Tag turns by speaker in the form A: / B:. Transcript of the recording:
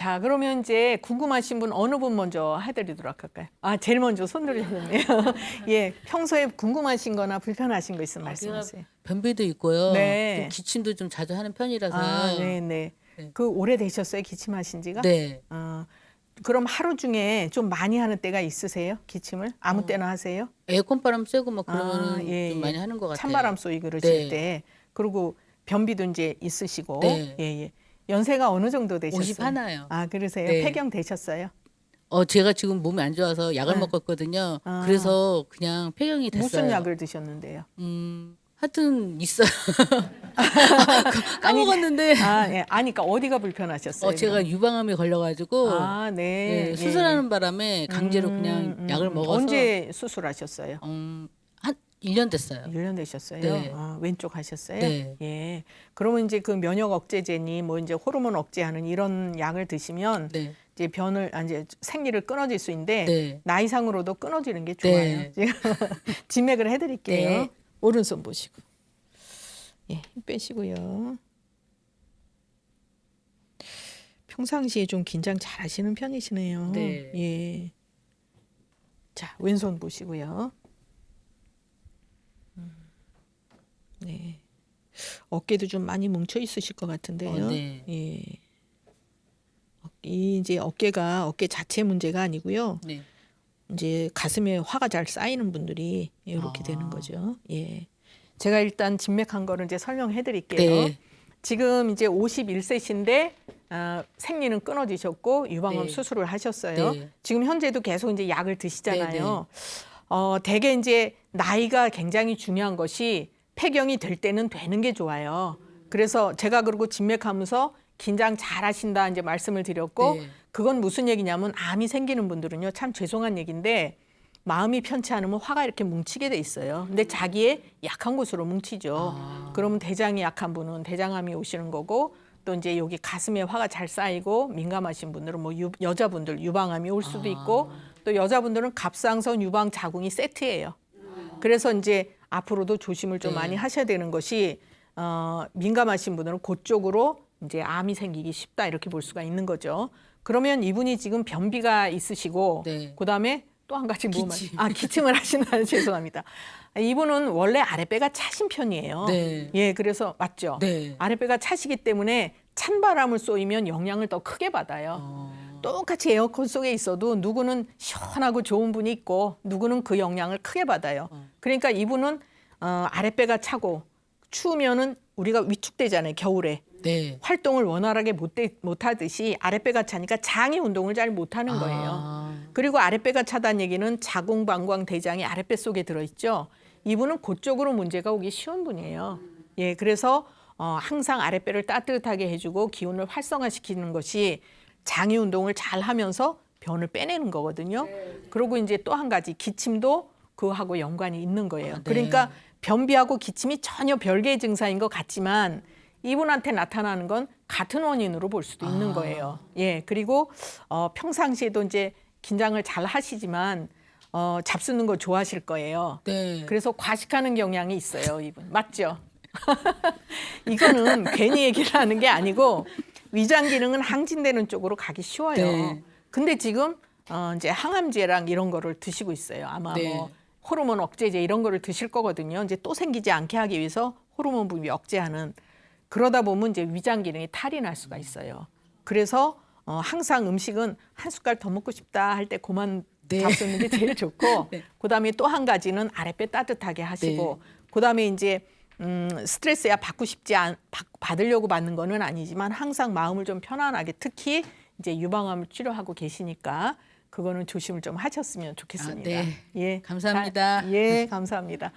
A: 자, 그러면 이제 궁금하신 분 어느 분 먼저 해드리도록 할까요? 아, 제일 먼저 손 들으셨네요. 예, 평소에 궁금하신 거나 불편하신 거 있으면 말씀하세요.
B: 변비도 있고요.
A: 네.
B: 좀 기침도 좀 자주 하는 편이라서.
A: 아, 네네.
B: 네.
A: 그 오래 되셨어요, 기침하신 지가?
B: 네.
A: 그럼 하루 중에 좀 많이 하는 때가 있으세요? 기침을? 아무 때나 하세요?
B: 에어컨 바람 쐬고 뭐 그러면
A: 예,
B: 좀
A: 예.
B: 많이 하는 것 같아요.
A: 찬바람 쏘이 그러실
B: 네.
A: 때. 그리고 변비도 이제 있으시고.
B: 네.
A: 예, 예. 연세가 어느 정도 되셨어요?
B: 50 하나요.
A: 아, 그러세요?
B: 네.
A: 폐경 되셨어요?
B: 제가 지금 몸이 안 좋아서 약을
A: 네.
B: 먹었거든요.
A: 아.
B: 그래서 그냥 폐경이 됐어요.
A: 무슨 약을 드셨는데요?
B: 하여튼 있어요. 까먹었는데.
A: 아, 예. 아니까 어디가 불편하셨어요?
B: 제가
A: 그럼?
B: 유방암이 걸려가지고
A: 아, 네.
B: 네, 수술하는
A: 예.
B: 바람에 강제로 그냥 약을 먹어서
A: 언제 수술하셨어요?
B: 한 1년 됐어요.
A: 1년 되셨어요?
B: 네.
A: 아, 왼쪽 하셨어요?
B: 네.
A: 예. 그러면 이제 그 면역 억제제니 뭐 이제 호르몬 억제하는 이런 약을 드시면
B: 네.
A: 이제 이제 생리를 끊어질 수 있는데
B: 네.
A: 나이상으로도 끊어지는 게 좋아요.
B: 네.
A: 제가 진맥을 해드릴게요.
B: 네.
A: 오른손 보시고. 예, 힘 빼시고요. 평상시에 좀 긴장 잘 하시는 편이시네요.
B: 네.
A: 예. 자, 왼손 보시고요. 네. 어깨도 좀 많이 뭉쳐 있으실 것 같은데요.
B: 네.
A: 예. 이제 어깨 자체 문제가 아니고요.
B: 네.
A: 이제 가슴에 화가 잘 쌓이는 분들이 이렇게
B: 아.
A: 되는 거죠. 예. 제가 일단 진맥한 거를 이제 설명해 드릴게요.
B: 네.
A: 지금 이제 51세신데 생리는 끊어지셨고 유방암
B: 네.
A: 수술을 하셨어요.
B: 네.
A: 지금 현재도 계속 이제 약을 드시잖아요. 대개 이제 나이가 굉장히 중요한 것이 폐경이 될 때는 되는 게 좋아요. 그래서 제가 그러고 진맥하면서 긴장 잘 하신다 이제 말씀을 드렸고
B: 네.
A: 그건 무슨 얘기냐면 암이 생기는 분들은요 참 죄송한 얘기인데 마음이 편치 않으면 화가 이렇게 뭉치게 돼 있어요. 근데 자기의 약한 곳으로 뭉치죠. 그러면 대장이 약한 분은 대장암이 오시는 거고 또 이제 여기 가슴에 화가 잘 쌓이고 민감하신 분들은 뭐 여자분들 유방암이 올 수도 있고 또 여자분들은 갑상선 유방 자궁이 세트예요. 그래서 이제 앞으로도 조심을 좀
B: 네.
A: 많이 하셔야 되는 것이 민감하신 분들은 그쪽으로 이제 암이 생기기 쉽다 이렇게 볼 수가 있는 거죠. 그러면 이분이 지금 변비가 있으시고
B: 네.
A: 그다음에 또 한 가지
B: 기침.
A: 기침을 하신다는 죄송합니다. 이분은 원래 아랫배가 차신 편이에요.
B: 네.
A: 예, 그래서 맞죠.
B: 네.
A: 아랫배가 차시기 때문에 찬바람을 쏘이면 영향을 더 크게 받아요. 똑같이 에어컨 속에 있어도 누구는 시원하고 좋은 분이 있고 누구는 그 영향을 크게 받아요. 그러니까 이분은 아랫배가 차고 추우면은 우리가 위축되잖아요. 겨울에.
B: 네.
A: 활동을 원활하게 못 하듯이 아랫배가 차니까 장이 운동을 잘 못하는 거예요. 그리고 아랫배가 차다는 얘기는 자궁, 방광, 대장이 아랫배 속에 들어있죠. 이분은 그쪽으로 문제가 오기 쉬운 분이에요. 예, 그래서 항상 아랫배를 따뜻하게 해주고 기운을 활성화시키는 것이 장이 운동을 잘 하면서 변을 빼내는 거거든요. 그리고 이제 또 한 가지 기침도 그거하고 연관이 있는 거예요.
B: 네.
A: 그러니까 변비하고 기침이 전혀 별개의 증상인 것 같지만 이분한테 나타나는 건 같은 원인으로 볼 수도 있는 거예요. 예, 그리고 평상시에도 이제 긴장을 잘 하시지만 잡수는 거 좋아하실 거예요.
B: 네.
A: 그래서 과식하는 경향이 있어요, 이분. 맞죠? 이거는 괜히 얘기를 하는 게 아니고 위장 기능은 항진되는 쪽으로 가기 쉬워요.
B: 네.
A: 근데 지금 이제 항암제랑 이런 거를 드시고 있어요. 아마
B: 네.
A: 뭐 호르몬 억제제 이런 거를 드실 거거든요. 이제 또 생기지 않게 하기 위해서 호르몬 분비 억제하는 그러다 보면 이제 위장 기능이 탈이 날 수가 있어요. 그래서 항상 음식은 한 숟갈 더 먹고 싶다 할 때 그만
B: 네.
A: 잡수는 게 제일 좋고
B: 네.
A: 그다음에 또 한 가지는 아랫배 따뜻하게 하시고 그다음에 이제 스트레스야 받으려고 받는 거는 아니지만 항상 마음을 좀 편안하게 특히 이제 유방암을 치료하고 계시니까 그거는 조심을 좀 하셨으면 좋겠습니다.
B: 네.
A: 예,
B: 감사합니다.
A: 예, 감사합니다.